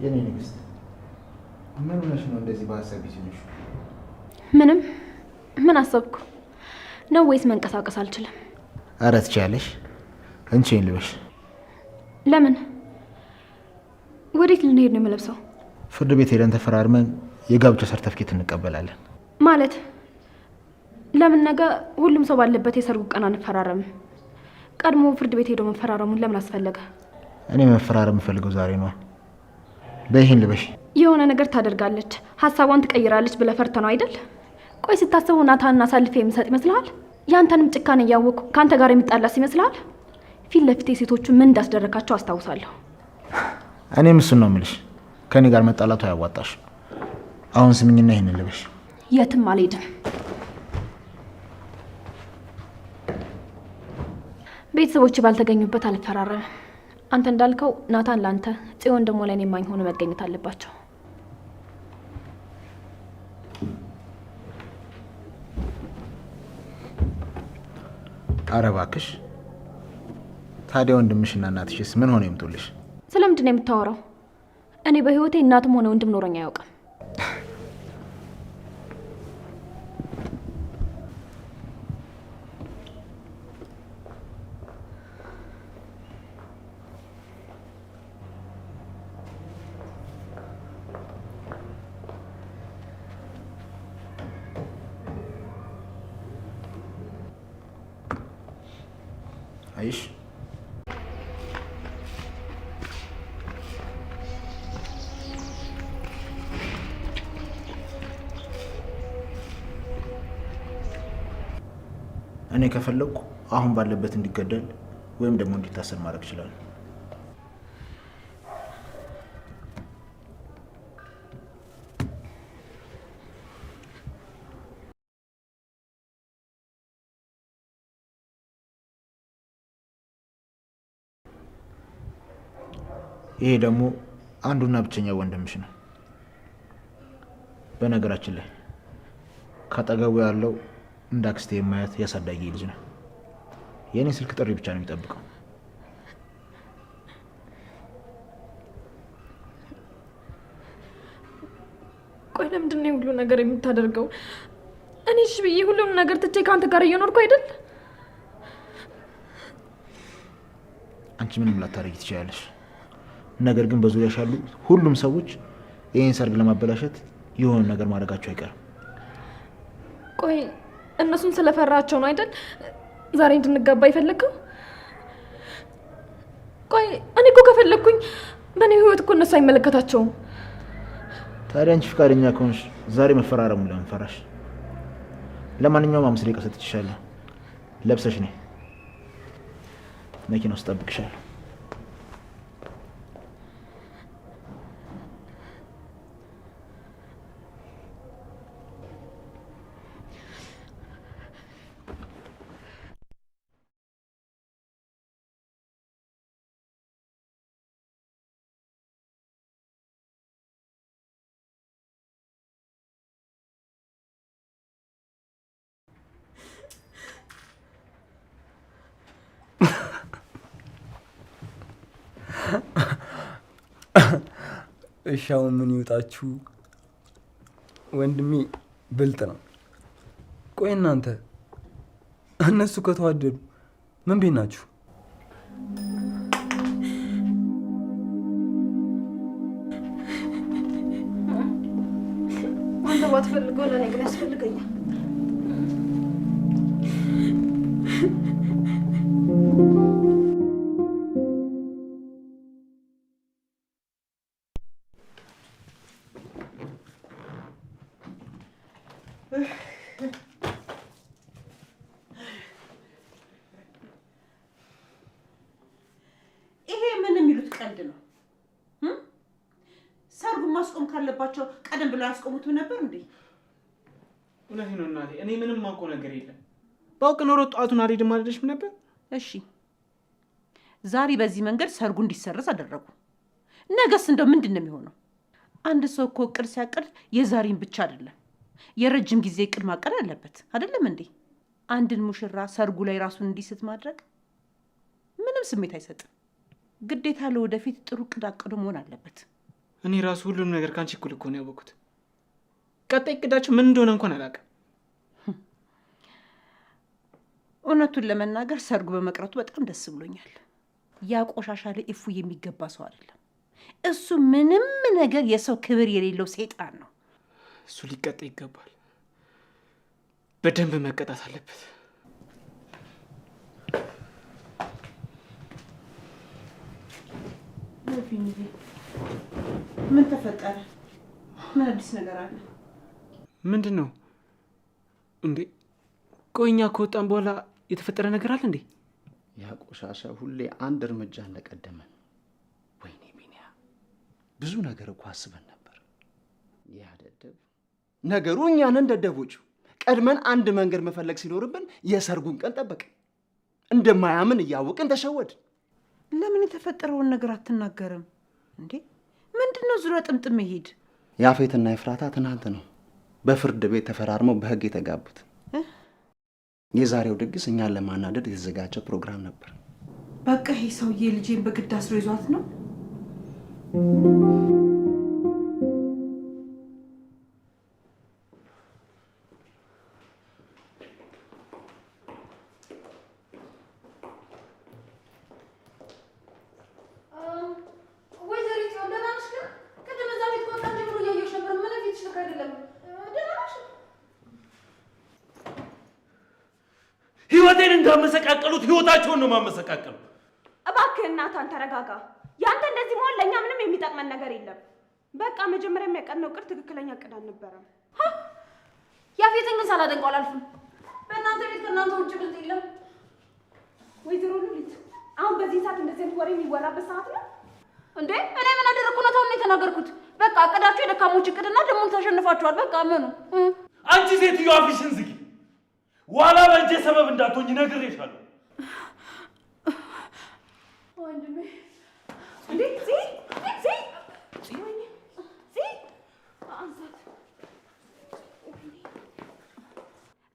የኔ ንግስት ምን ሆነሽ ነው እንደዚህ በሀሳብ ይዘሽ? ምንም ምን አሰብኩ ነው ወይስ መንቀሳቀስ አልችልም? ኧረ ትችያለሽ። እንቺን ልበሽ። ለምን? ወዴት ልንሄድ ነው የምለብሰው? ፍርድ ቤት ሄደን ተፈራርመን የጋብቻ ሰርተፍኬት እንቀበላለን። ማለት ለምን ነገ ሁሉም ሰው ባለበት የሰርጉ ቀን አንፈራረምም? ቀድሞ ፍርድ ቤት ሄዶ መፈራረሙን ለምን አስፈለገ? እኔ መፈራረም ፈልገው ዛሬ ነው። በይሄን ልበሽ። የሆነ ነገር ታደርጋለች፣ ሀሳቧን ትቀይራለች ብለህ ፈርተህ ነው አይደል? ቆይ ስታስበው ናታንን አሳልፌ የምሰጥ ይመስልሃል? ያንተንም ጭካኔ እያወቅሁ ካንተ ጋር የሚጣላስ ይመስልሃል? ፊት ለፊት ሴቶቹ ምን እንዳስደረካቸው አስታውሳለሁ። እኔም እሱን ነው የምልሽ። ከኔ ጋር መጣላቱ አያዋጣሽ። አሁን ስምኝና ይሄን ልበሽ። የትም አልሄድም። ቤተሰቦች ባልተገኙበት አልፈራረምም። አንተ እንዳልከው ናታን ላንተ፣ ጽዮን ደግሞ ለኔ የማይሆኑ መገኘት አለባቸው። ኧረ እባክሽ። ታዲያ ወንድምሽና እናትሽስ ምን ሆነ ይምጡልሽ? ስለምንድን ነው የምታወራው? እኔ በህይወቴ እናትም ሆነ ወንድም ኖረኝ አያውቅም። አይሽ እኔ ከፈለኩ አሁን ባለበት እንዲገደል ወይም ደግሞ እንዲታሰር ማድረግ ይችላል። ይሄ ደግሞ አንዱና ብቸኛ ወንድምሽ ነው። በነገራችን ላይ ካጠገቡ ያለው እንደ አክስቴ የማያት ያሳዳጊ ልጅ ነው። የኔ ስልክ ጥሪ ብቻ ነው የሚጠብቀው። ቆይ ለምንድን ነው ሁሉ ነገር የምታደርገው? እኔ እሺ ብዬ ሁሉም ነገር ትቼ ከአንተ ጋር እየኖርኩ አይደል? አንቺ ምንም ላታረጊ ትችላለሽ። ነገር ግን በዙሪያሽ ያሉ ሁሉም ሰዎች ይህን ሰርግ ለማበላሸት የሆነ ነገር ማድረጋቸው አይቀርም። ቆይ እነሱን ስለፈራቸው ነው አይደል ዛሬ እንድንጋባ ይፈልገው? ቆይ እኔ እኮ ከፈለኩኝ በእኔ ህይወት እኮ እነሱ አይመለከታቸውም። ታዲያ አንቺ ፍቃደኛ ከሆንሽ ዛሬ መፈራረሙን ለምን ፈራሽ? ለማንኛውም 5 ደቂቃ ሰጥቼሻለሁ። ለብሰሽ ነይ፣ መኪና ውስጥ እጠብቅሻለሁ። እሺ አሁን ምን ይውጣችሁ? ወንድሜ ብልጥ ነው። ቆይ እናንተ እነሱ ከተዋደዱ ምን ቤት ናችሁ? አንተ ባትፈልገው ለኔ ግን ያስፈልገኛል። ይሄ ምን የሚሉት ቀልድ ነው? ሰርጉን ማስቆም ካለባቸው ቀደም ብለው ያስቆሙት ነበር እንዴ? እውነቴን ነው እናቴ፣ እኔ ምንም ማውቀው ነገር የለም። ባውቅ ኖሮ ጠዋቱን አልሄድም አልልሽም ነበር። እሺ ዛሬ በዚህ መንገድ ሰርጉ እንዲሰረዝ አደረጉ። ነገስ እንደው ምንድን ነው የሚሆነው? አንድ ሰው እኮ እቅድ ሲያቅድ የዛሬን ብቻ አይደለም የረጅም ጊዜ እቅድ ማቀድ አለበት አይደለም እንዴ? አንድን ሙሽራ ሰርጉ ላይ ራሱን እንዲስት ማድረግ ምንም ስሜት አይሰጥም። ግዴታ ለወደፊት ጥሩ እቅድ አቅዶ መሆን አለበት። እኔ ራሱ ሁሉም ነገር ካንቺ እኩል እኮ ነው ያወቅሁት። ቀጣይ እቅዳችሁ ምን እንደሆነ እንኳን አላውቅም። እውነቱን ለመናገር ሰርጉ በመቅረቱ በጣም ደስ ብሎኛል። ያ ቆሻሻ ለኢፉ የሚገባ ሰው አይደለም። እሱ ምንም ነገር የሰው ክብር የሌለው ሰይጣን ነው። እሱ ሊቀጣ ይገባል። በደንብ መቀጣት አለበት። ምን ተፈጠረ? ምን አዲስ ነገር አለ? ምንድን ነው እንዴ? ቆይኛ ከወጣን በኋላ የተፈጠረ ነገር አለ እንዴ? ያ ቆሻሻ ሁሌ አንድ እርምጃ እንደቀደመን። ወይኔ ቢኒያ፣ ብዙ ነገር እኮ አስበን ነበር። ያ ደደብ ነገሩ እኛን ደደቦቹ ቀድመን አንድ መንገድ መፈለግ ሲኖርብን የሰርጉን ቀን ጠበቅን። እንደማያምን እያወቅን ተሸወድን። ለምን የተፈጠረውን ነገር አትናገርም እንዴ? ምንድነው ዙሪያ ጥምጥም መሄድ? ያፌትና ኤፍራታ ትናንት ነው በፍርድ ቤት ተፈራርመው በህግ የተጋቡት። የዛሬው ድግስ እኛን ለማናደድ የተዘጋጀ ፕሮግራም ነበር። በቃ ይሄ ሰውዬ ልጄን በግድ አስሮ ይዟት ነው። ህይወቴን እንዳመሰቃቀሉት ህይወታቸውን ነው ማመሰቃቀሉ። እባክህ እናታን ተረጋጋ። ያንተ እንደዚህ መሆን ለእኛ ምንም የሚጠቅመን ነገር የለም። በቃ መጀመሪያ የሚያቀድነው እቅድ ትክክለኛ እቅድ አልነበረም። ያፌትን ግን ሳላደንቀው አላልፍም። በእናንተ ቤት ከእናንተ ውጭ ብልጥ የለም። ወይዘሮ ሉሊት፣ አሁን በዚህ ሰዓት እንደዚህ አይነት ወሬ የሚወራበት ሰዓት ነው እንዴ? እኔ ምን አደረግኩ? እውነታውን ነው የተናገርኩት። በቃ እቅዳችሁ የደካሞች እቅድና ደግሞ ተሸንፋችኋል። በቃ ምኑ። አንቺ ሴትዮ አፍሽን ዝጊ። ዋላ በእጄ ሰበብ እንዳትሆኝ ነግሬሻለሁ። ወንድሜ እንዴ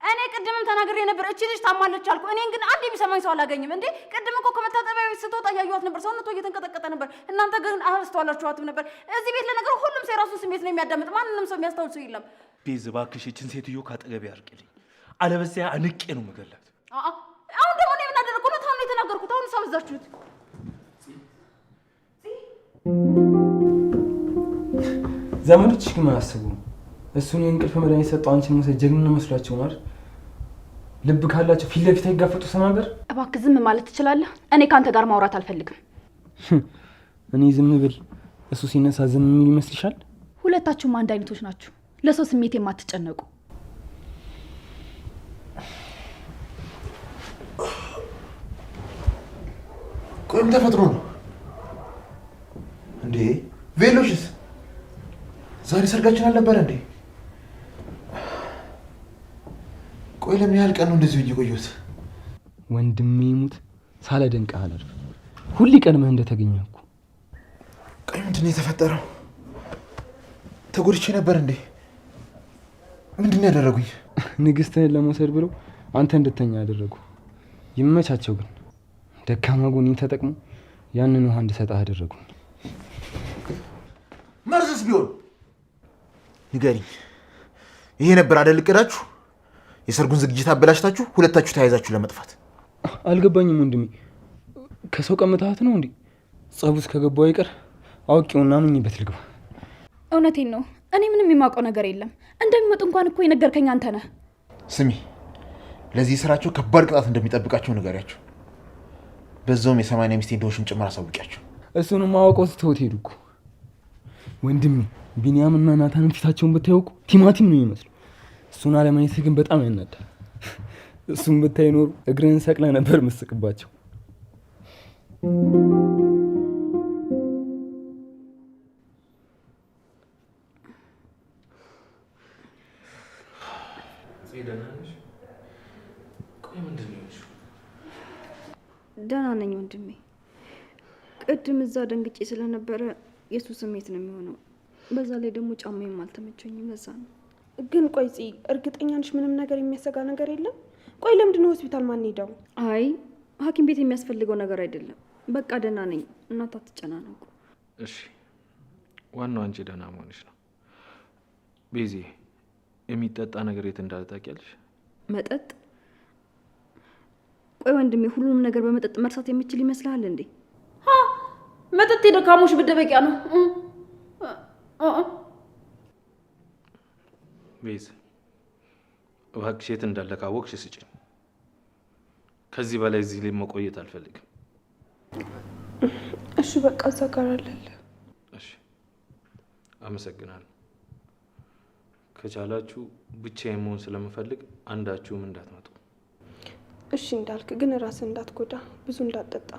እኔ ቅድምም ተናግሬ ነበር። እቺ ልጅ ታማለች አልኩ። እኔን ግን አንድ የሚሰማኝ ሰው አላገኝም። እንዴ ቅድም እኮ ከመታጠቢያ ቤት ስትወጣ እያየኋት ነበር። ሰውነቷ እየተንቀጠቀጠ ነበር። እናንተ ግን አላስተዋላችኋትም ነበር። እዚህ ቤት ለነገሩ ሁሉም ሰው የራሱን ስሜት ነው የሚያዳምጥ። ማንንም ሰው የሚያስተውል ሰው የለም። ቤዝ እባክሽ ይህችን ሴትዮ ካጠገቤ አርቅልኝ፣ አለበለዚያ አንቄ ነው የምገላት። አሁን ደግሞ እኔ ምን አደረግኩ? እውነታውን ነው የተናገርኩት። አሁን ሳበዛችሁት። ዘመዶች ግን አያስቡ። እሱን የእንቅልፍ መድኃኒት ሰጠው አንቺን መውሰድ ጀግንነት መስሏቸው ነው አይደል? ልብ ካላቸው ፊት ለፊት አይጋፈጡ ተናገር። እባክህ ዝም ማለት ትችላለህ? እኔ ከአንተ ጋር ማውራት አልፈልግም። እኔ ዝም ብል እሱ ሲነሳ ዝም የሚል ይመስልሻል? ሁለታችሁም አንድ አይነቶች ናችሁ። ለሰው ስሜት የማትጨነቁ። ቆይም ተፈጥሮ ነው እንዴ? ቬሎሽስ ዛሬ ሰርጋችን አልነበረ እንዴ? ቆይ ለምን ያህል ቀን ነው እንደዚህ የቆየሁት? ወንድሜ ሙት ሳላደንቅህ አላልፍም። ሁሌ ቀድመህ እንደተገኘህ እኮ። ቆይ ምንድን ነው የተፈጠረው? ተጎድቼ ነበር እንዴ? ምንድን ነው ያደረጉኝ? ንግስትህን ለመውሰድ ብለው አንተ እንድተኛ ያደረጉ። ይመቻቸው። ግን ደካማ ጎኔን ተጠቅሞ ያንን ውሃ እንድሰጥህ አደረጉ። መርዝስ ቢሆን ንገሪኝ። ይሄ ነበር አይደል እቅዳችሁ? የሰርጉን ዝግጅት አበላሽታችሁ ሁለታችሁ ተያይዛችሁ ለመጥፋት። አልገባኝም ወንድሜ። ከሰው ቀምተሃት ነው እንዴ? ጸቡስ ከገባው አይቀር አውቄውና አምኜበት ልግባ። እውነቴን ነው። እኔ ምንም የማውቀው ነገር የለም። እንደሚመጡ እንኳን እኮ የነገርከኝ አንተ ነህ። ስሚ፣ ለዚህ ስራቸው ከባድ ቅጣት እንደሚጠብቃቸው ንገሪያቸው። በዛውም የ80 ሚስት እንደሆንሽም ጭምር አሳውቂያቸው። እሱንም አውቀው ስትወት ሄዱ እኮ ወንድሜ። ቢኒያምና ናታንን ፊታቸውን ብታየው እኮ ቲማቲም ነው የሚመስለው። እሱን አለማየት ግን በጣም ያናዳል። እሱን ብታይ ኖሩ እግርህን ሰቅለህ ነበር መስቅባቸው። ደህና ነኝ ወንድሜ። ቅድም እዛ ደንግጬ ስለነበረ የሱ ስሜት ነው የሚሆነው። በዛ ላይ ደግሞ ጫማዬም አልተመቸኝም። ለዛ ነው። ግን ቆይ እርግጠኛ ነሽ ምንም ነገር የሚያሰጋ ነገር የለም? ቆይ ለምንድን ነው ሆስፒታል ማን ሄደው? አይ ሐኪም ቤት የሚያስፈልገው ነገር አይደለም። በቃ ደህና ነኝ። እናት አትጨናነቁ። እሺ ዋናው አንቺ ደህና መሆንሽ ነው። ቤዚ የሚጠጣ ነገር የት እንዳለ ታውቂያለሽ? መጠጥ? ቆይ ወንድሜ ሁሉንም ነገር በመጠጥ መርሳት የሚችል ይመስልሃል እንዴ? መጠጥ የደካሞች መደበቂያ ነው። ቤዝ እባክሽ የት እንዳለ ካወቅሽ ስጪኝ። ከዚህ በላይ እዚህ ላይ መቆየት አልፈልግም። እሺ በቃ እዛ ጋር አለለ። እሺ አመሰግናለሁ። ከቻላችሁ ብቻዬን መሆን ስለምፈልግ አንዳችሁም እንዳትመጡ። እሺ እንዳልክ ግን ራስን እንዳትጎዳ፣ ብዙ እንዳትጠጣ።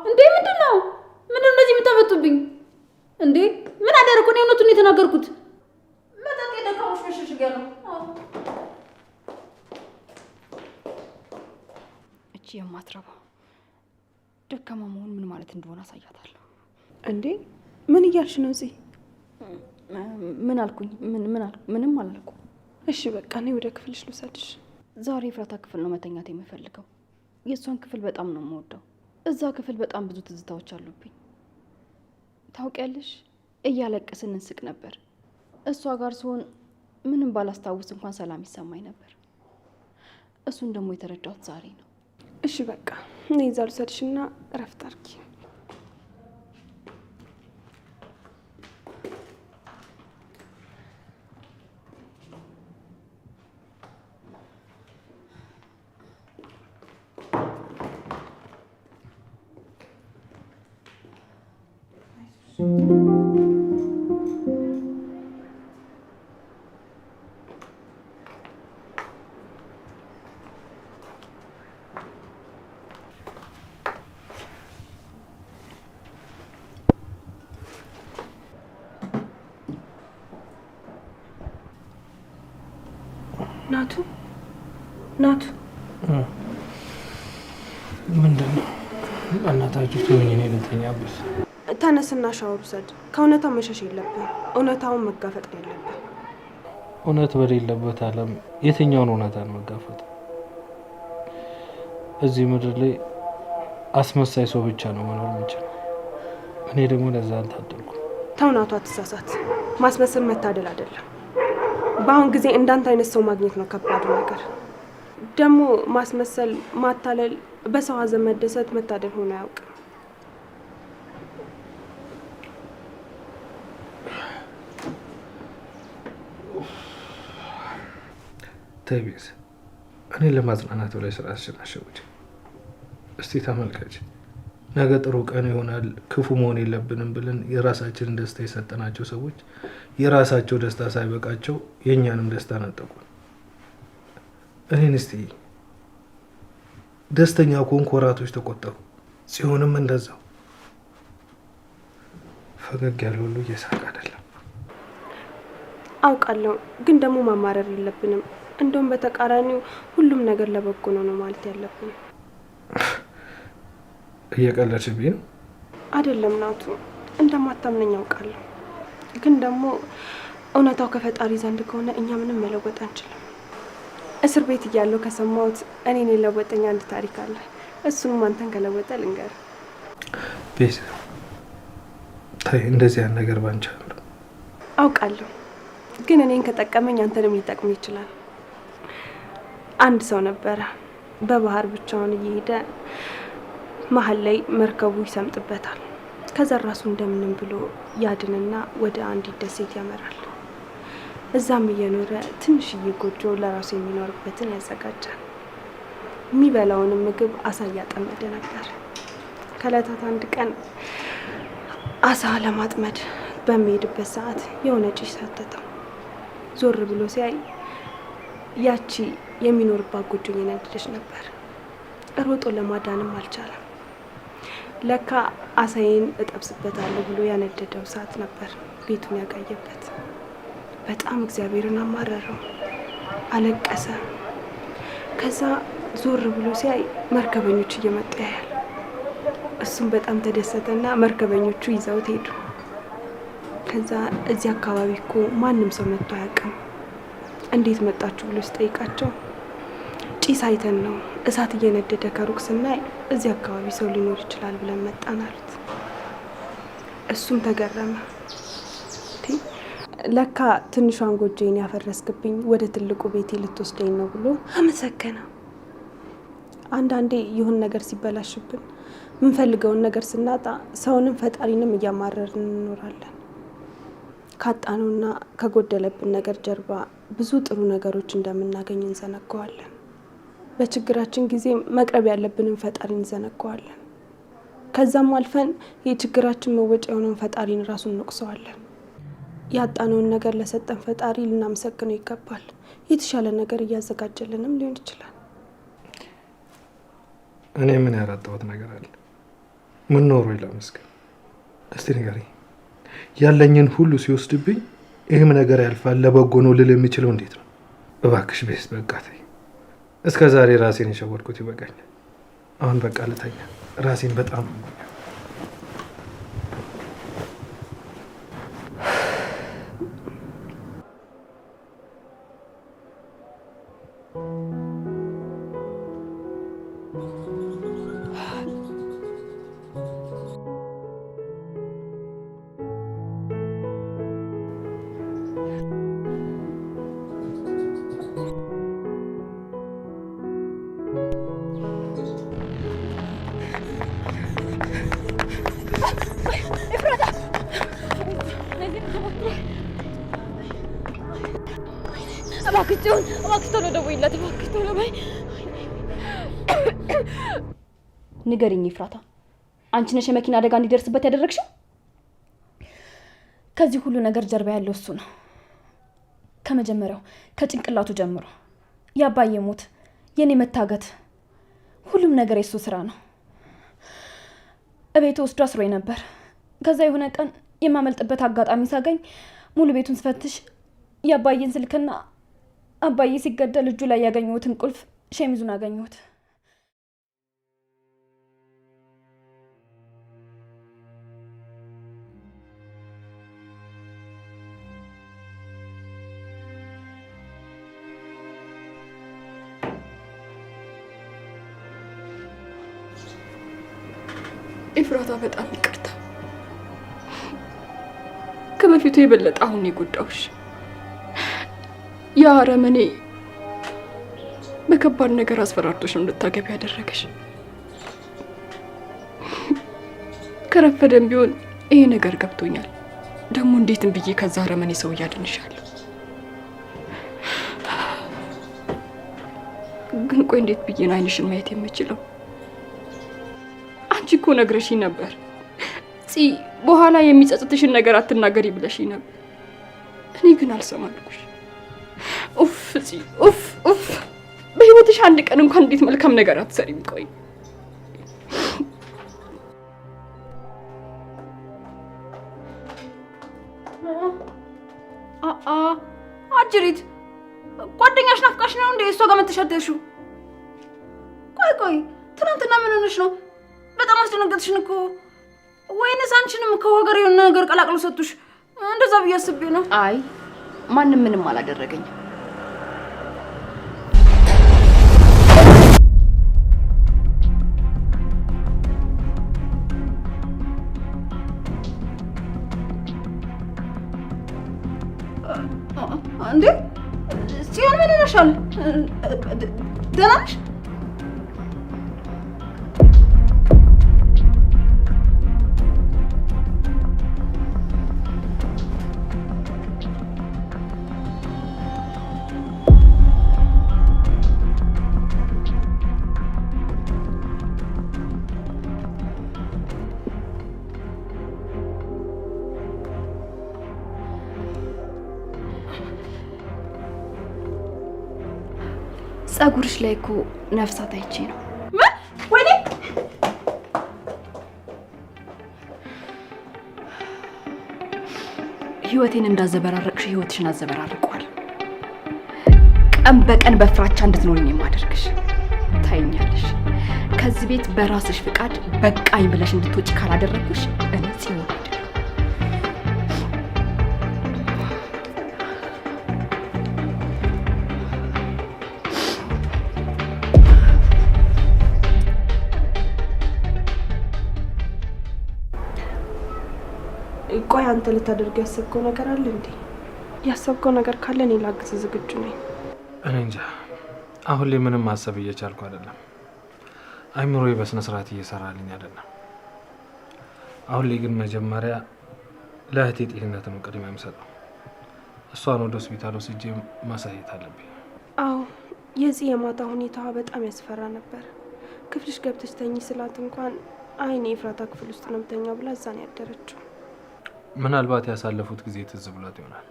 እንዴ ምንድን ነው? ምን እንደዚህ የምታፈጡብኝ እንዴ? ምን አደረኩ? ነው እውነቱን የተናገርኩት። መጠጥ የደካሞች መሸሸጊያ ነው። እቺ የማትረባ ደካማ መሆን ምን ማለት እንደሆነ አሳያታለሁ። እንዴ ምን እያልሽ ነው? እዚህ ምን አልኩኝ? ምንም አላልኩም። እሺ በቃ እኔ ወደ ክፍልሽ ልውሰድሽ። ዛሬ ፍራታ ክፍል ነው መተኛት የምፈልገው። የእሷን ክፍል በጣም ነው የምወደው። እዛ ክፍል በጣም ብዙ ትዝታዎች አሉብኝ። ታውቂያለሽ፣ እያለቀስን እንስቅ ነበር። እሷ ጋር ሲሆን ምንም ባላስታውስ እንኳን ሰላም ይሰማኝ ነበር። እሱን ደግሞ የተረዳሁት ዛሬ ነው። እሺ በቃ እኔ እዛ ልውሰድሽና እረፍት አድርጊ። ናቱ ምንድን ነው? እናታችሁ ትሆኝ እኔ ልተኛበት። ተነስና ሻወር ውሰድ። ከእውነታው መሸሽ የለብን። እውነታውን መጋፈጥ ነው ያለብን። እውነት በሌለበት ዓለም የትኛውን እውነታን መጋፈጥ? እዚህ ምድር ላይ አስመሳይ ሰው ብቻ ነው መኖር የሚችለው። እኔ ደግሞ ለዛ አልታደልኩ። ተው ናቱ፣ አትሳሳት። ማስመሰል መታደል አይደለም። በአሁን ጊዜ እንዳንተ አይነት ሰው ማግኘት ነው ከባዱ ነገር። ደግሞ ማስመሰል፣ ማታለል፣ በሰው ሀዘን መደሰት መታደል ሆኖ አያውቅም። ተይቤዝ እኔ ለማጽናናት ብላይ ስራ አስሸናሸውች። እስቲ ተመልከች፣ ነገ ጥሩ ቀን ይሆናል፣ ክፉ መሆን የለብንም ብለን የራሳችንን ደስታ የሰጠናቸው ሰዎች የራሳቸው ደስታ ሳይበቃቸው የእኛንም ደስታ ነጠቁ። እኔን እስቲ ደስተኛ ከሆንኩ ወራቶች ተቆጠሩ። ሲሆንም እንደዛው ፈገግ ያለ ሁሉ እየሳቅ አይደለም። አውቃለሁ፣ ግን ደግሞ ማማረር የለብንም። እንደውም በተቃራኒው ሁሉም ነገር ለበጎ ነው ማለት ያለብን። እየቀለድሽብኝ ነው? አይደለም ናቱ፣ እንደማታምነኝ አውቃለሁ። ግን ደግሞ እውነታው ከፈጣሪ ዘንድ ከሆነ እኛ ምንም መለወጥ አንችልም። እስር ቤት እያለሁ ከሰማሁት እኔን የለወጠኝ አንድ ታሪክ አለ። እሱንም አንተን ከለወጠ ልንገር። ቤዛ ታይ፣ እንደዚህ ያን ነገር ባንቺ አለ። አውቃለሁ፣ ግን እኔን ከጠቀመኝ አንተንም ሊጠቅም ይችላል። አንድ ሰው ነበረ፣ በባህር ብቻውን እየሄደ መሀል ላይ መርከቡ ይሰምጥበታል። ከዛ ራሱ እንደምንም ብሎ ያድንና ወደ አንዲት ደሴት ያመራል። እዛም እየኖረ ትንሽዬ ጎጆ ለራሱ የሚኖርበትን ያዘጋጃል። የሚበላውንም ምግብ አሳ እያጠመደ ነበር። ከዕለታት አንድ ቀን አሳ ለማጥመድ በሚሄድበት ሰዓት የሆነ ጭስ ሰተተው። ዞር ብሎ ሲያይ ያቺ የሚኖርባት ጎጆ እየነደደች ነበር። ሮጦ ለማዳንም አልቻለም። ለካ አሳዬን እጠብስበታለሁ ብሎ ያነደደው እሳት ነበር ቤቱን ያጋየበት። በጣም እግዚአብሔርን አማረረው፣ አለቀሰ። ከዛ ዞር ብሎ ሲያይ መርከበኞች እየመጡ ያያል። እሱም በጣም ተደሰተና መርከበኞቹ ይዘውት ሄዱ። ከዛ እዚህ አካባቢ እኮ ማንም ሰው መጥቶ አያውቅም፣ እንዴት መጣችሁ ብሎ ሲጠይቃቸው ጭስ አይተን ነው እሳት እየነደደ ከሩቅ ስናይ እዚህ አካባቢ ሰው ሊኖር ይችላል ብለን መጣን አሉት። እሱም ተገረመ። ለካ ትንሿን ጎጆዬን ያፈረስክብኝ ወደ ትልቁ ቤቴ ልትወስደኝ ነው ብሎ አመሰገነ። አንዳንዴ ይሁን ነገር ሲበላሽብን ምንፈልገውን ነገር ስናጣ ሰውንም ፈጣሪንም እያማረርን እንኖራለን። ካጣነውና ከጎደለብን ነገር ጀርባ ብዙ ጥሩ ነገሮች እንደምናገኝ እንዘነጋዋለን። በችግራችን ጊዜ መቅረብ ያለብንን ፈጣሪን እንዘነጋዋለን። ከዛም አልፈን የችግራችን መወጫ የሆነውን ፈጣሪን ራሱን እንወቅሰዋለን። ያጣነውን ነገር ለሰጠን ፈጣሪ ልናመሰግነው ይገባል። የተሻለ ነገር እያዘጋጀልንም ሊሆን ይችላል። እኔ ምን ያራጣሁት ነገር አለ? ምን ኖሮ ይላመስገን? እስቲ ንገሪኝ። ያለኝን ሁሉ ሲወስድብኝ ይህም ነገር ያልፋል ለበጎ ነው ልል የሚችለው እንዴት ነው? እባክሽ ቤስ በቃ ተይ። እስከ ዛሬ ራሴን የሸወድኩት ይበቃኛል። አሁን በቃ ልተኛ። ራሴን በጣም ንገሪኝ ኤፍራታ፣ አንቺ ነሽ የመኪና አደጋ እንዲደርስበት ያደረግሽው? ከዚህ ሁሉ ነገር ጀርባ ያለው እሱ ነው። ከመጀመሪያው ከጭንቅላቱ ጀምሮ የአባዬ ሞት፣ የኔ መታገት፣ ሁሉም ነገር የሱ ስራ ነው። እቤቱ ወስዶ አስሮኝ ነበር። ከዛ የሆነ ቀን የማመልጥበት አጋጣሚ ሳገኝ ሙሉ ቤቱን ስፈትሽ የአባዬን ስልክና አባዬ ሲገደል እጁ ላይ ያገኘሁትን ቁልፍ ሸሚዙን አገኘሁት። ኤፍራታ በጣም ይቅርታ። ከበፊቱ የበለጠ አሁን የጎዳውሽ ያ አረመኔ በከባድ ነገር አስፈራርቶሽ ነው እንድታገቢ ያደረገሽ። ከረፈደም ቢሆን ይሄ ነገር ገብቶኛል። ደግሞ እንዴትም ብዬ ከዛ አረመኔ ሰው ያድንሻለሁ። ግን ቆይ እንዴት ብዬ ነው አይንሽን ማየት የምችለው? አንቺ እኮ ነግረሽኝ ነበር ፂ በኋላ የሚጸጽትሽን ነገር አትናገሪ ብለሽኝ ነበር። እኔ ግን አልሰማልኩሽ። ኡፍ ፂ ኡፍ ኡፍ። በህይወትሽ አንድ ቀን እንኳን እንዴት መልካም ነገር አትሰሪም? ቆይ አጅሪት ጓደኛሽ ናፍቃሽ ነው እንዴ እሷ ጋር መተሻደርሽው? ቆይ ትናንትና ምን ሆነሽ ነው? በጣም አስደነገጥሽን እኮ። ወይንስ አንቺንም ከወገር የሆነ ነገር ቀላቅሎ ሰጡሽ? እንደዛ ብዬ አስቤ ነው። አይ ማንም ምንም አላደረገኝም። እንዴ ሲሆን ምን ሆነሻል? ደህና ነሽ? ጸጉርሽ ላይ እኮ ነፍሳት አይቼ ነው። ወይኔ ህይወቴን እንዳዘበራረቅሽ ህይወትሽን አዘበራርቋል። ቀን በቀን በፍራቻ እንድትኖሪኝ የማደርግሽ ታይኛለሽ። ከዚህ ቤት በራስሽ ፍቃድ በቃኝ ብለሽ እንድትወጪ ካላደረግኩሽ እኔ ጽዮን አይደለም። ቆይ አንተ ልታደርግ ያሰብከው ነገር አለ እንዴ? ያሰብከው ነገር ካለ እኔ ላግዝ ዝግጁ ነኝ። እኔ እንጃ አሁን ላይ ምንም ማሰብ እየቻልኩ አይደለም። አይምሮዬ በስነ ስርዓት እየሰራልኝ አይደለም። አሁን ላይ ግን መጀመሪያ ለእህቴ ጤንነት ነው ቅድሚያ የምሰጠው። እሷን ወደ ሆስፒታል ወስጄ ማሳየት አለብኝ። አዎ የዚህ የማታ ሁኔታ በጣም ያስፈራ ነበር። ክፍልሽ ገብተሽ ተኝ ስላት እንኳን አይኔ ኤፍራታ ክፍል ውስጥ ነው የምተኛው ብላ እዛ ነው ያደረችው። ምናልባት ያሳለፉት ጊዜ ትዝ ብሏት ይሆናል።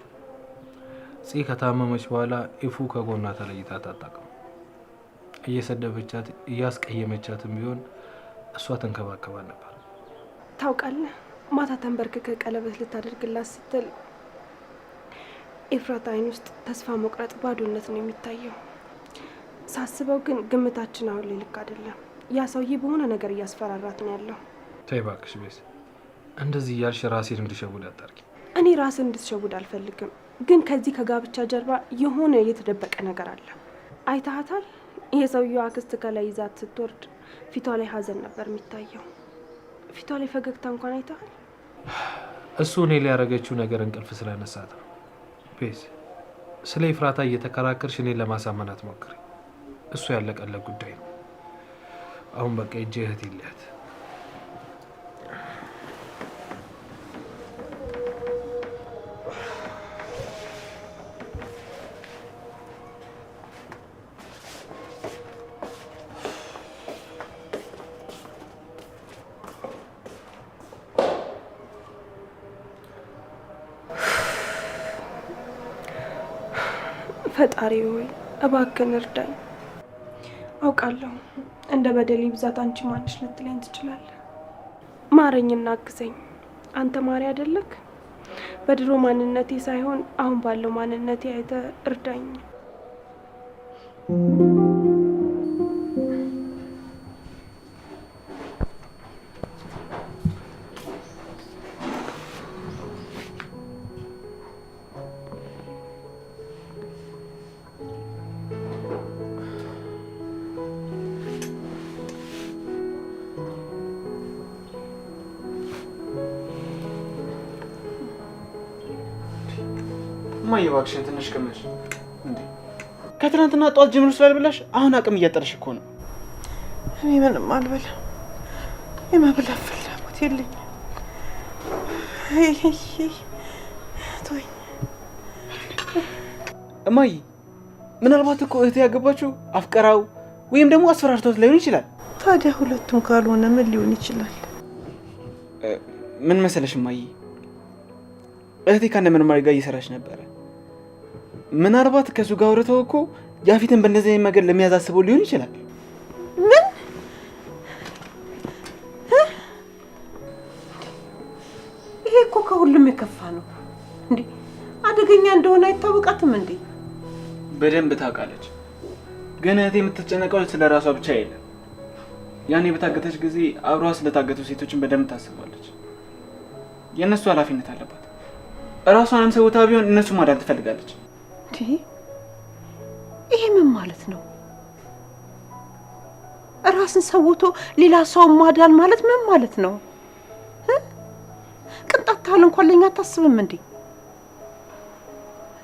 ጽ ከታመመች በኋላ ኢፉ ከጎኗ ተለይታ አታውቅም። እየሰደበቻት እያስቀየመቻትም ቢሆን እሷ ተንከባከባ ነበር። ታውቃለህ ማታ ተንበርክከ ቀለበት ልታደርግላት ስትል ኤፍራታ አይን ውስጥ ተስፋ መቁረጥ፣ ባዶነት ነው የሚታየው። ሳስበው ግን ግምታችን አሁን ላይ ልክ አይደለም። ያ ሰውዬ በሆነ ነገር እያስፈራራት ነው ያለው። ተይ እባክሽ ቤት እንደዚህ እያልሽ ራሴን እንድሸውድ አታርጊ። እኔ ራስን እንድትሸውድ አልፈልግም፣ ግን ከዚህ ከጋብቻ ጀርባ የሆነ የተደበቀ ነገር አለ። አይታሃታል? የሰውየው አክስት ከላይ ይዛት ስትወርድ ፊቷ ላይ ሀዘን ነበር የሚታየው። ፊቷ ላይ ፈገግታ እንኳን አይታሃል? እሱ እኔ ሊያረገችው ነገር እንቅልፍ ስለነሳት ነው። ቤዝ ስለ ኤፍራታ እየተከራከርሽ እኔን ለማሳመን አትሞክሪ። እሱ ያለቀለት ጉዳይ ነው። አሁን በቃ እጄ እህት ይለያት። ፈጣሪ ሆይ እባክህን እርዳኝ። አውቃለሁ እንደ በደሌ ብዛት አንቺ ማንሽ ልትለኝ ትችላለህ። ማረኝና አግዘኝ። አንተ ማሪ አይደለክ? በድሮ ማንነቴ ሳይሆን አሁን ባለው ማንነቴ አይተህ እርዳኝ። ማይ እባክሽን ትንሽ ቀመሽ እንዴ! ከትናንትና ጧት ጀምሮ ስላልበላሽ አሁን አቅም እያጠረሽ እኮ ነው። እኔ ምንም አልበላም። የመብላት ፍላጎት የለኝም። ተወኝ እማዬ። ምናልባት እኮ እህቴ ያገባችው አፍቀራው ወይም ደግሞ አስፈራርቶት ላይሆን ይችላል። ታዲያ ሁለቱም ካልሆነ ምን ሊሆን ይችላል? ምን መሰለሽ እማዬ፣ እህቴ ከነ መርማሪ ጋር እየሰራች ነበረ። ምናልባት ከሱ ጋር አውርተው እኮ ያፊትን በእንደዚህ ነገር ለሚያዛስበው ሊሆን ይችላል። ምን? ይሄ እኮ ከሁሉም የከፋ ነው እንዴ! አደገኛ እንደሆነ አይታወቃትም እንዴ? በደንብ ታውቃለች። ግን እህቴ የምትጨነቀው ስለ ራሷ ብቻ አይደለም። ያኔ በታገተች ጊዜ አብሯ ስለታገቱ ሴቶችን በደንብ ታስባለች። የእነሱ ኃላፊነት አለባት። እራሷንም ሰውታ ቢሆን እነሱ ማዳን ትፈልጋለች። ይሄ ምን ማለት ነው? ራስን ሰውቶ ሌላ ሰው ማዳን ማለት ምን ማለት ነው? ቅንጣት ታህል እንኳን ለኛ አታስብም እንዴ?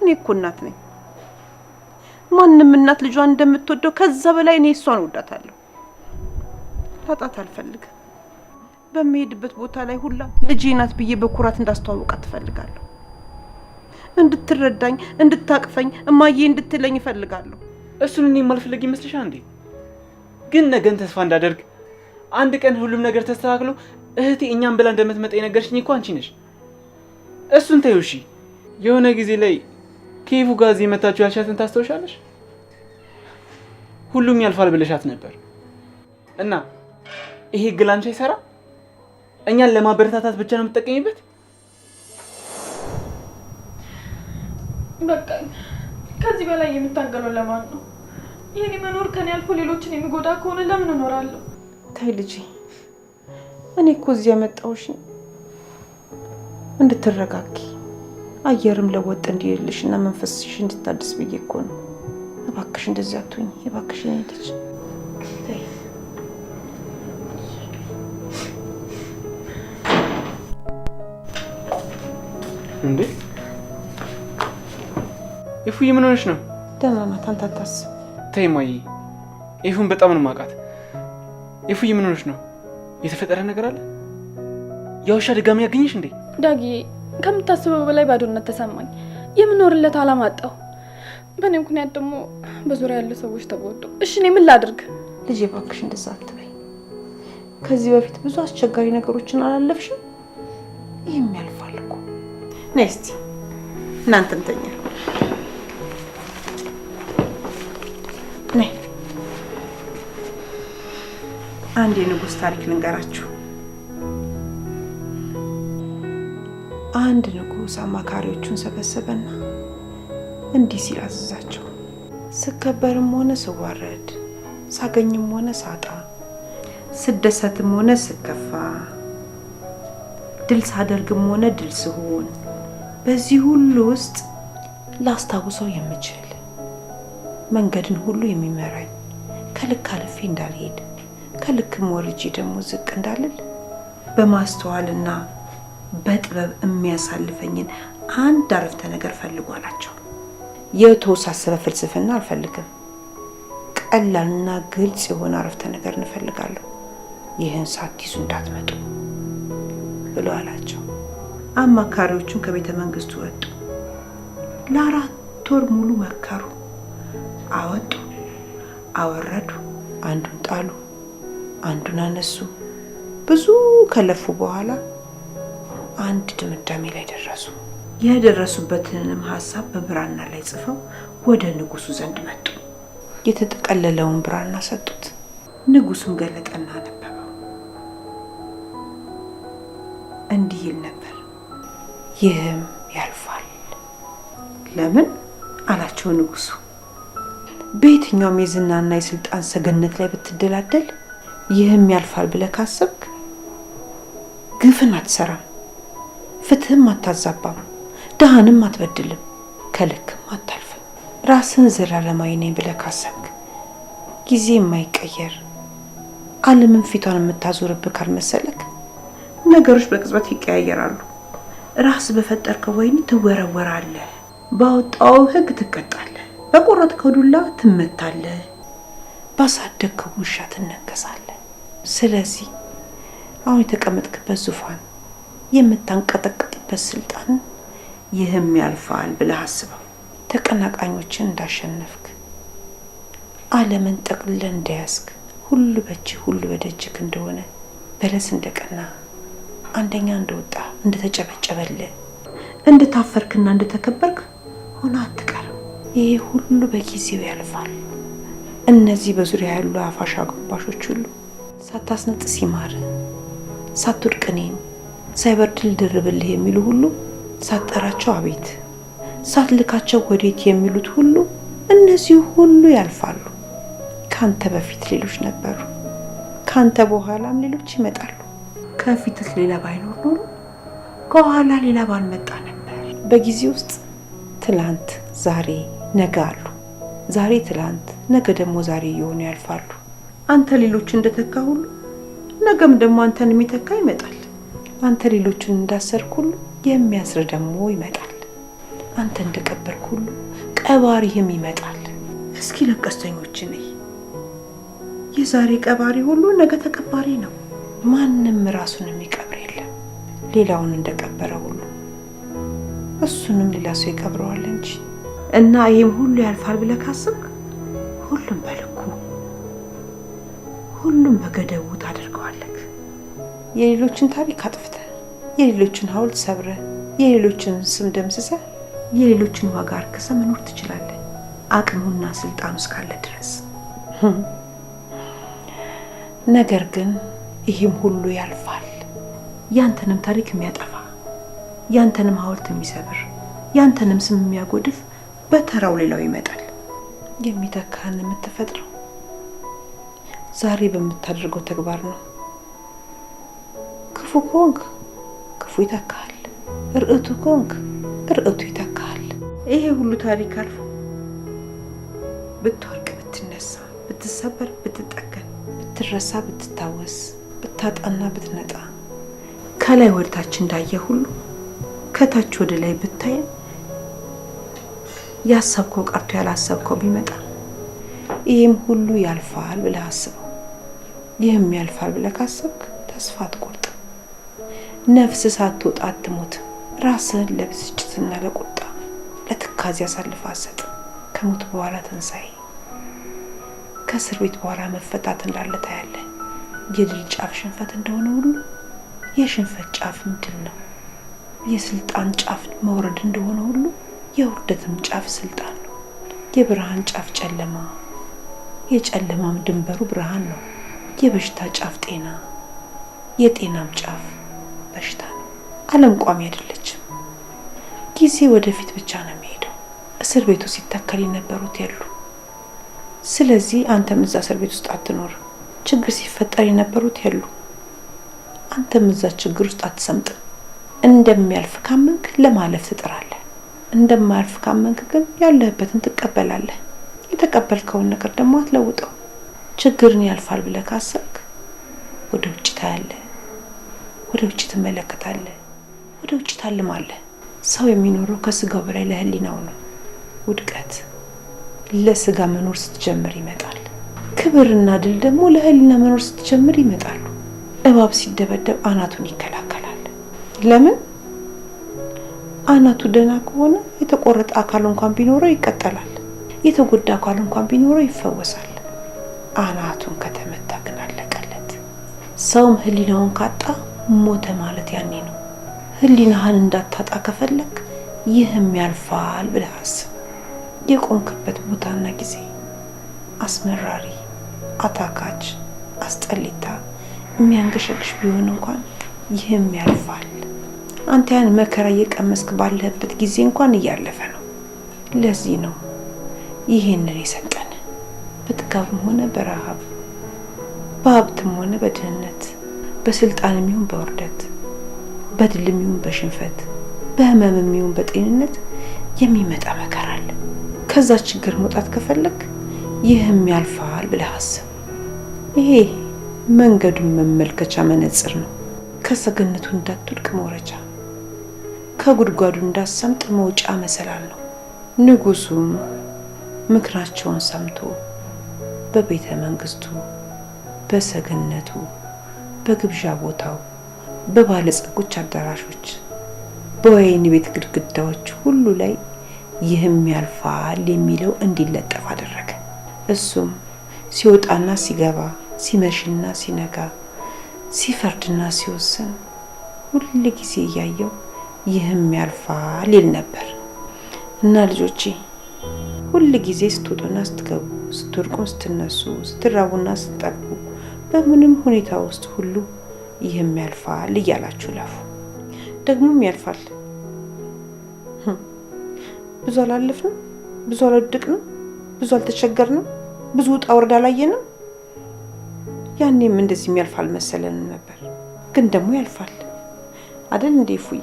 እኔ እኮ እናት ነኝ። ማንም እናት ልጇን እንደምትወደው ከዛ በላይ እኔ እሷን ወዳታለሁ። ላጣት አልፈልግም። በሚሄድበት ቦታ ላይ ሁላ ልጄ ናት ብዬ በኩራት እንዳስተዋውቃት ትፈልጋለሁ። እንድትረዳኝ፣ እንድታቅፈኝ፣ እማዬ እንድትለኝ እፈልጋለሁ። እሱን እኔ የማልፈልግ ይመስልሻል እንዴ? ግን ነገን ተስፋ እንዳደርግ አንድ ቀን ሁሉም ነገር ተስተካክሎ እህቴ እኛም ብላ እንደምትመጣ የነገርሽኝ እኮ አንቺ ነሽ። እሱን ተይው እሺ። የሆነ ጊዜ ላይ ከይፉ ጋር እዚህ መታችሁ ያልሻትን ታስታውሻለሽ? ሁሉም ያልፋል ብለሻት ነበር እና ይሄ ግላንቻ ይሰራ እኛን ለማበረታታት ብቻ ነው የምትጠቀሚበት? በቃ ከዚህ በላይ የምታገለው ለማን ነው? የኔ መኖር ከኔ አልፎ ሌሎችን የሚጎዳ ከሆነ ለምን እኖራለሁ? ታይ ልጄ፣ እኔ እኮ እዚህ ያመጣሁሽ እንድትረጋጊ አየርም ለወጥ እንዲልሽና መንፈስሽ እንድታድስ ብዬ እኮ ነው። እባክሽ እንደዚህ አትሁኝ እባክሽ የኔ ልጅ። እንዴ ኢፉዬ ምን ሆነሽ ነው? ደህና ናት፣ አንተ አታስብ። ተይ እማዬ፣ ኢፉን በጣም ነው የማውቃት። ኢፉዬ ምን ሆነሽ ነው? የተፈጠረ ነገር አለ? ያውሻ ድጋሚ ያገኝሽ እንዴ? ዳጊ፣ ከምታስበው በላይ ባዶነት ተሰማኝ። የምኖርለት አላማ አጣሁ። በእኔ ምክንያት ደግሞ በዙሪያ ያሉ ሰዎች ተጎዱ። እሺ እኔ ምን ላድርግ? ልጄ እባክሽ እንደዛ አትበይ። ከዚህ በፊት ብዙ አስቸጋሪ ነገሮችን አላለፍሽም? ይህም ያልፋል እኮ። ነይ እስቲ እናንተም ተኛ። ነይ አንድ የንጉሥ ታሪክ ልንገራችሁ። አንድ ንጉሥ አማካሪዎቹን ሰበሰበና እንዲህ ሲል አዘዛቸው። ስከበርም ሆነ ስዋረድ፣ ሳገኝም ሆነ ሳጣ፣ ስደሰትም ሆነ ስከፋ፣ ድል ሳደርግም ሆነ ድል ስሆን፣ በዚህ ሁሉ ውስጥ ላስታውሰው የምችል መንገድን ሁሉ የሚመራኝ፣ ከልክ አልፌ እንዳልሄድ ከልክም ወርጄ ደግሞ ዝቅ እንዳልል በማስተዋልና በጥበብ የሚያሳልፈኝን አንድ አረፍተ ነገር ፈልጉ አላቸው። የተወሳሰበ ፍልስፍና አልፈልግም፣ ቀላልና ግልጽ የሆነ አረፍተ ነገር እንፈልጋለሁ። ይህን ሳትይዙ እንዳትመጡ ብሎ አላቸው። አማካሪዎቹን ከቤተ መንግስቱ ወጡ። ለ4 ወር ሙሉ መከሩ፣ አወጡ፣ አወረዱ፣ አንዱን ጣሉ፣ አንዱን አነሱ። ብዙ ከለፉ በኋላ አንድ ድምዳሜ ላይ ደረሱ። የደረሱበትንም ሀሳብ በብራና ላይ ጽፈው ወደ ንጉሱ ዘንድ መጡ። የተጠቀለለውን ብራና ሰጡት። ንጉሱም ገለጠና አነበበው። እንዲህ ይል ነበር፣ ይህም ያልፋል። ለምን አላቸው ንጉሱ። በየትኛውም የዝናና የስልጣን ሰገነት ላይ ብትደላደል ይህም ያልፋል ብለህ ካሰብክ ግፍን አትሰራም፣ ፍትህም አታዛባም፣ ድሃንም አትበድልም፣ ከልክም አታልፍም። ራስን ዘላለማዊ ነኝ ብለህ ካሰብክ ጊዜ የማይቀየር ዓለምን ፊቷን የምታዞርብህ ካልመሰለክ ነገሮች በቅጽበት ይቀያየራሉ። ራስ በፈጠርከው ወይን ትወረወራለህ፣ ባወጣው ህግ ትቀጣለህ፣ በቆረጥከው ዱላ ትመታለህ፣ ባሳደግከው ውሻ ትነከሳለህ። ስለዚህ አሁን የተቀመጥክበት ዙፋን፣ የምታንቀጠቅጥበት ስልጣን ይህም ያልፋል ብለህ አስበው። ተቀናቃኞችን እንዳሸነፍክ፣ ዓለምን ጠቅልለህ እንደያዝክ፣ ሁሉ በእጅህ ሁሉ በደጅክ እንደሆነ፣ በለስ እንደቀና፣ አንደኛ እንደወጣ፣ እንደተጨበጨበልህ፣ እንደታፈርክና እንደተከበርክ ሆነ አትቀርም። ይሄ ሁሉ በጊዜው ያልፋል። እነዚህ በዙሪያ ያሉ አፋሽ አጎባሾች ሁሉ ሳታስነጥስ ይማር፣ ሳትወድቅ እኔን፣ ሳይበርድል ድርብልህ የሚሉ ሁሉ ሳትጠራቸው አቤት፣ ሳትልካቸው ወዴት የሚሉት ሁሉ እነዚህ ሁሉ ያልፋሉ። ካንተ በፊት ሌሎች ነበሩ፣ ካንተ በኋላም ሌሎች ይመጣሉ። ከፊትህ ሌላ ባይኖር ኖሮ ከኋላ ሌላ ባልመጣ ነበር። በጊዜ ውስጥ ትላንት፣ ዛሬ፣ ነገ አሉ። ዛሬ ትላንት፣ ነገ ደግሞ ዛሬ እየሆኑ ያልፋሉ። አንተ ሌሎችን እንደተካ ሁሉ ነገም ደግሞ አንተን የሚተካ ይመጣል። አንተ ሌሎችን እንዳሰርክ ሁሉ የሚያስር ደግሞ ይመጣል። አንተ እንደቀበርክ ሁሉ ቀባሪህም ይመጣል። እስኪ ለቀስተኞች ነይ። የዛሬ ቀባሪ ሁሉ ነገ ተቀባሪ ነው። ማንም ራሱን የሚቀብር የለም። ሌላውን እንደቀበረ ሁሉ እሱንም ሌላ ሰው ይቀብረዋል እንጂ። እና ይህም ሁሉ ያልፋል ብለህ ካሰብክ ሁሉም በልኩ፣ ሁሉም በገደቡ ታደርገዋለህ። የሌሎችን ታሪክ አጥፍተህ፣ የሌሎችን ሐውልት ሰብረህ፣ የሌሎችን ስም ደምስሰህ፣ የሌሎችን ዋጋ አርክሰህ መኖር ትችላለህ፣ አቅሙና ስልጣኑ እስካለ ድረስ። ነገር ግን ይህም ሁሉ ያልፋል። ያንተንም ታሪክ የሚያጠፋ፣ ያንተንም ሐውልት የሚሰብር፣ ያንተንም ስም የሚያጎድፍ በተራው ሌላው ይመጣል። የሚተካህን የምትፈጥረው ዛሬ በምታደርገው ተግባር ነው። ክፉ ከሆንክ ክፉ ይተካል፣ ርዕቱ ከሆንክ ርዕቱ ይተካል። ይሄ ሁሉ ታሪክ አልፎ ብትወርቅ፣ ብትነሳ፣ ብትሰበር፣ ብትጠገን፣ ብትረሳ፣ ብትታወስ፣ ብታጣና ብትነጣ፣ ከላይ ወደታች እንዳየ ሁሉ ከታች ወደ ላይ ብታይም ያሰብከው ቀርቶ ያላሰብከው ቢመጣ ይህም ሁሉ ያልፋል ብለህ አስበው። ይህም ያልፋል ብለህ ካሰብክ ተስፋ አትቆርጥ። ነፍስ ሳትወጣ አትሞትም። ራስህን ለብስጭትና ለቁጣ ለትካዜ አሳልፈህ አትሰጥ። ከሞት በኋላ ትንሣኤ፣ ከእስር ቤት በኋላ መፈታት እንዳለ ታያለህ። የድል ጫፍ ሽንፈት እንደሆነ ሁሉ የሽንፈት ጫፍም ድል ነው። የስልጣን ጫፍ መውረድ እንደሆነ ሁሉ የውርደትም ጫፍ ስልጣን ነው። የብርሃን ጫፍ ጨለማ፣ የጨለማም ድንበሩ ብርሃን ነው። የበሽታ ጫፍ ጤና፣ የጤናም ጫፍ በሽታ ነው። ዓለም ቋሚ አይደለችም። ጊዜ ወደፊት ብቻ ነው የሚሄደው። እስር ቤቱ ሲተከል የነበሩት የሉ። ስለዚህ አንተም እዛ እስር ቤት ውስጥ አትኖር። ችግር ሲፈጠር የነበሩት የሉ። አንተም እዛ ችግር ውስጥ አትሰምጥም። እንደሚያልፍ ካመንክ ለማለፍ ትጥራለህ። እንደማያልፍ ካመንክ ግን ያለህበትን ትቀበላለህ። የተቀበልከውን ነገር ደግሞ አትለውጠው። ችግርን ያልፋል ብለህ ካሰብክ ወደ ውጭ ታያለህ፣ ወደ ውጭ ትመለከታለህ፣ ወደ ውጭ ታልማለህ። ሰው የሚኖረው ከስጋው በላይ ለህሊናው ነው። ውድቀት ለስጋ መኖር ስትጀምር ይመጣል። ክብርና ድል ደግሞ ለህሊና መኖር ስትጀምር ይመጣሉ። እባብ ሲደበደብ አናቱን ይከላከላል። ለምን? አናቱ ደህና ከሆነ የተቆረጠ አካል እንኳን ቢኖረው ይቀጠላል። የተጎዳ አካል እንኳን ቢኖረው ይፈወሳል። አናቱን ከተመታ ግን አለቀለት። ሰውም ህሊናውን ካጣ ሞተ ማለት ያኔ ነው። ህሊናህን እንዳታጣ ከፈለክ ይህም ያልፋል ብለህ አስብ። የቆምክበት ቦታና ጊዜ አስመራሪ፣ አታካች፣ አስጠሊታ፣ የሚያንገሸግሽ ቢሆን እንኳን ይህም ያልፋል። አንተ ያን መከራ እየቀመስክ ባለህበት ጊዜ እንኳን እያለፈ ነው። ለዚህ ነው ይህንን የሰጠን። በጥጋብም ሆነ በረሃብ፣ በሀብትም ሆነ በድህነት፣ በስልጣንም ይሁን በውርደት፣ በድልም ይሁን በሽንፈት፣ በህመምም ይሁን በጤንነት የሚመጣ መከራ አለ። ከዛ ችግር መውጣት ከፈለክ ይህም ያልፋል ብለህ አስብ። ይሄ መንገዱን መመልከቻ መነጽር ነው። ከሰገነቱ እንዳትወድቅ መውረጃ፣ ከጉድጓዱ እንዳሰምጥ መውጫ መሰላል ነው። ንጉሱም ምክራቸውን ሰምቶ በቤተ መንግስቱ፣ በሰገነቱ፣ በግብዣ ቦታው፣ በባለጸጎች አዳራሾች፣ በወይን ቤት ግድግዳዎች ሁሉ ላይ ይህም ያልፋል የሚለው እንዲለጠፍ አደረገ። እሱም ሲወጣና ሲገባ፣ ሲመሽና ሲነጋ፣ ሲፈርድና ሲወስን ሁል ጊዜ እያየው ይህም ያልፋል ይል ነበር። እና ልጆቼ ሁል ጊዜ ስትወጡና ስትገቡ፣ ስትወድቁ ስትነሱ፣ ስትራቡና ስትጠግቡ፣ በምንም ሁኔታ ውስጥ ሁሉ ይህም ያልፋል እያላችሁ ለፉ። ደግሞም ያልፋል። ብዙ አላለፍንም፣ ብዙ አልወደቅንም፣ ብዙ አልተቸገርንም፣ ብዙ ውጣ ውረድ አላየንም። ያኔም እንደዚህ የሚያልፍ አልመሰለንም ነበር፣ ግን ደግሞ ያልፋል አይደል እንዴ ፉዬ?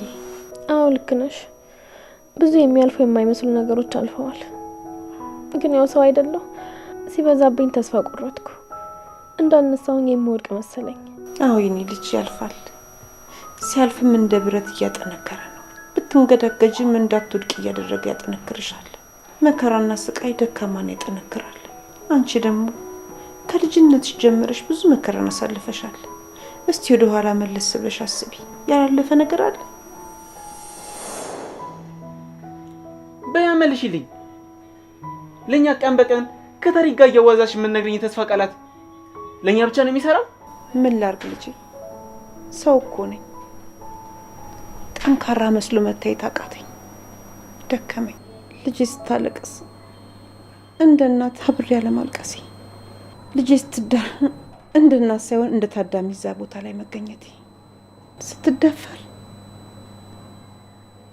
አዎ ልክ ነሽ። ብዙ የሚያልፉ የማይመስሉ ነገሮች አልፈዋል። ግን ያው ሰው አይደለሁ፣ ሲበዛብኝ ተስፋ ቆረጥኩ። እንዳልነሳሁኝ የምወድቅ መሰለኝ። አዎ የኔ ልጅ ያልፋል። ሲያልፍም እንደ ብረት እያጠነከረ ነው። ብትንገዳገጅም እንዳትወድቅ እያደረገ ያጠነክርሻል። መከራና ስቃይ ደካማን ያጠነክራል። አንቺ ደግሞ ከልጅነትሽ ጀምረሽ ብዙ መከራን አሳልፈሻል። እስቲ ወደ ኋላ መለስ ብለሽ አስቢ። ያላለፈ ነገር አለ? በያመልሽልኝ ለኛ ቀን በቀን ከታሪክ ጋር እያዋዛሽ የምንነግረኝ የተስፋ ቃላት ለኛ ብቻ ነው የሚሰራው? ምን ላርግ ልጄ? ሰው እኮ ነኝ። ጠንካራ መስሎ መታየት አቃተኝ፣ ደከመኝ። ልጄ ስታለቅስ እንደ እናት አብሬ ያለማልቀሴ፣ ልጄ ስትዳር እንደ እናት ሳይሆን እንደ ታዳሚ እዛ ቦታ ላይ መገኘቴ፣ ስትደፈር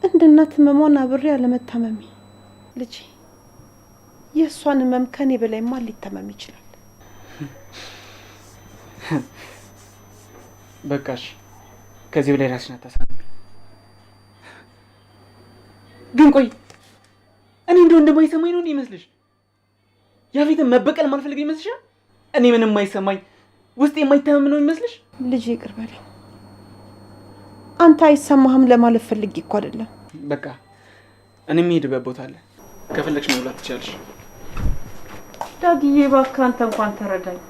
እንደ እናት ህመሟን አብሬ ያለመታመሜ። ልጄ የእሷን ህመም ከኔ በላይ ማን ሊታመም ይችላል? በቃሽ፣ ከዚህ በላይ ራስሽን አታሳምኝ። ግን ቆይ እኔ እንደው እንደማይሰማኝ ነው ይመስልሽ? ያፌትን መበቀል ማልፈልግ ይመስልሻል? እኔ ምንም የማይሰማኝ ውስጥ የማይታመም ነው ይመስልሽ? ልጅ ይቅር በለኝ። አንተ አይሰማህም ለማለት ፈልጌ እኮ አይደለም። በቃ እኔ የምሄድበት ቦታ አለ፣ ከፈለግሽ መብላት ትችያለሽ። ዳግዬ እባክህ አንተ እንኳን ተረዳኝ።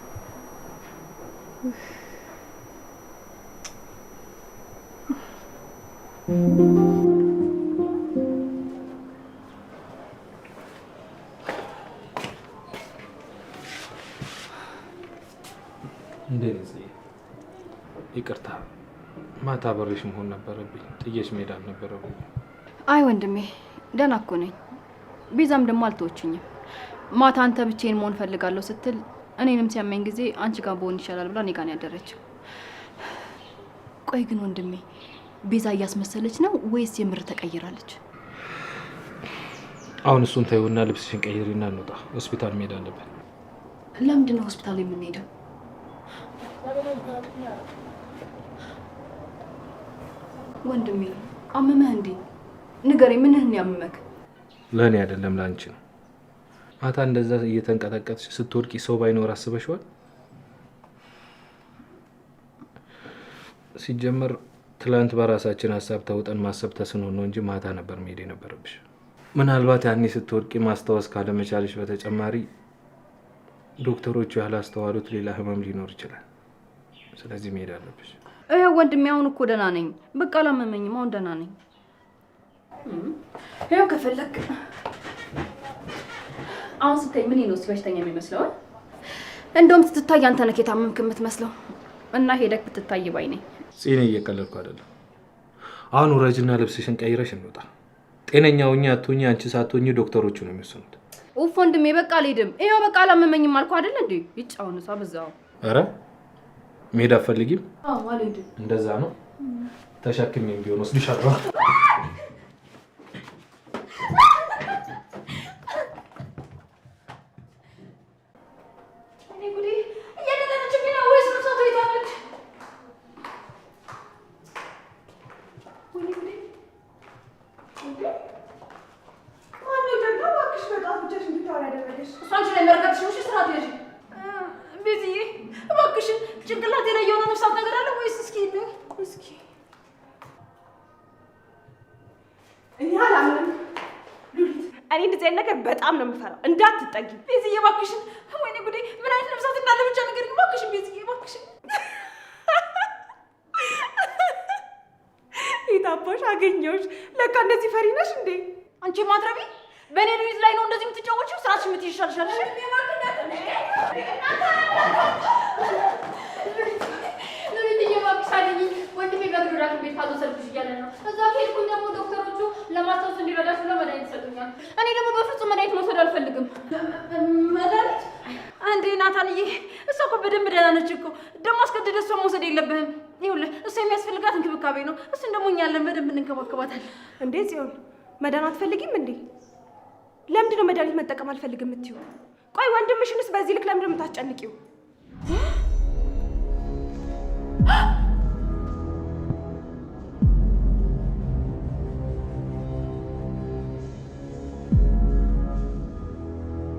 ይቅርታ፣ ማታ አብሬሽ መሆን ነበረብኝ። ጥዬሽ መሄድ አልነበረብኝ። አይ ወንድሜ ደህና እኮ ነኝ። ቤዛም ደግሞ አልተወችኝም። ማታ አንተ ብቻዬን መሆን ፈልጋለሁ ስትል እኔንም ሲያመኝ ጊዜ አንቺ ጋር በሆን ይሻላል ብላ እኔ ጋር ነው ያደረችው። ቆይ ግን ወንድሜ ቤዛ እያስመሰለች ነው ወይስ የምር ተቀይራለች? አሁን እሱን ተይውና ልብስሽን ቀይሪና እንውጣ። ሆስፒታል መሄድ አለብን። ለምንድን ነው ሆስፒታል የምንሄደው? ወንድሜ አመመህ እንዴ? ንገረኝ፣ ምንህን ያመመህ? ለእኔ አይደለም ለአንቺ ነው። ማታ እንደዛ እየተንቀጠቀጥሽ ስትወድቂ ሰው ባይኖር አስበሽዋል? ሲጀመር ትላንት በራሳችን ሀሳብ ተውጠን ማሰብ ተስኖን ነው እንጂ ማታ ነበር መሄድ የነበረብሽ። ምናልባት ያኔ ስትወድቂ ማስታወስ ካለመቻልሽ በተጨማሪ ዶክተሮቹ ያላስተዋሉት ሌላ ህመም ሊኖር ይችላል። ስለዚህ መሄድ አለብሽ። ይኸው ወንድሜ አሁን እኮ ደህና ነኝ። በቃ አላመመኝም። አሁን ደህና ነኝ። ይኸው ከፈለክ አሁን ስታይ ምን ነው በሽተኛ የሚመስለው? እንደውም ስትታይ አንተ ነህ የታመምክ የምትመስለው። እና ሄደክ ብትታይ ባይ ነኝ። ጽኔ እየቀለድኩ አይደለም። አሁን ውረጅና ልብስሽን ቀይረሽ እንውጣ። ጤነኛው እኛ አትሆኚ አንቺ ሳትሆኚ ዶክተሮቹ ነው የሚወስኑት። ኡፍ ወንድሜ በቃ አልሄድም። ይኸው በቃ አላመመኝም አልኩህ አይደል እንዴ? ይጫውንሳ በዛው። ኧረ መሄድ አትፈልጊም? አዎ አልሄድም። እንደዛ ነው። ተሸክሜም ቢሆን ወስድሻለሁ። እኔ እንደዚህ አይነት ነገር በጣም ነው የምፈራው። እንዳትጠጊ ቤዝዬ እባክሽን። ወይኔ ጉዴ! ምን አይነት ነፍሳት እንዳለ ብቻ ነገር እባክሽን ቤዝዬ እባክሽን። ይታባሽ አገኘሁሽ። ለካ እንደዚህ ፈሪ ነሽ እንዴ? አንቺ ማትረቢ በእኔ ሉሊት ላይ ነው እንደዚህ የምትጫወቺው? ስራሽ የምትይሻልሻል። ሉሊትዬ እባክሽ አለኝ። ወንድሜ በግብራቱ ቤት ካልወሰድኩሽ እያለ ነው። እዛ ከሄድኩኝ ደግሞ ዶክተሮቹ ለማስታወስ እንዲረዳሽ ብለው መድኃኒት ይሰጡኛል። እኔ ደግሞ በፍጹም መድኃኒት መውሰድ አልፈልግም። መድኃኒት እንዴ ናታንዬ፣ እሷ እኮ በደንብ ደህና ነች እኮ። ደግሞ አስገድደህ እሷን መውሰድ የለብህም። ይኸውልህ እሷ የሚያስፈልጋት እንክብካቤ ነው። እሱን ደግሞ እኛ ያለን በደንብ እንንከባከባታለን። እንዴ ጽዮን፣ መድኃኒት አትፈልጊም እንዴ? ለምንድን ነው መድኃኒት መጠቀም አልፈልግም የምትይው? ቆይ ወንድምሽንስ በዚህ ልክ ለምንድን ነው የምታስጨንቂው?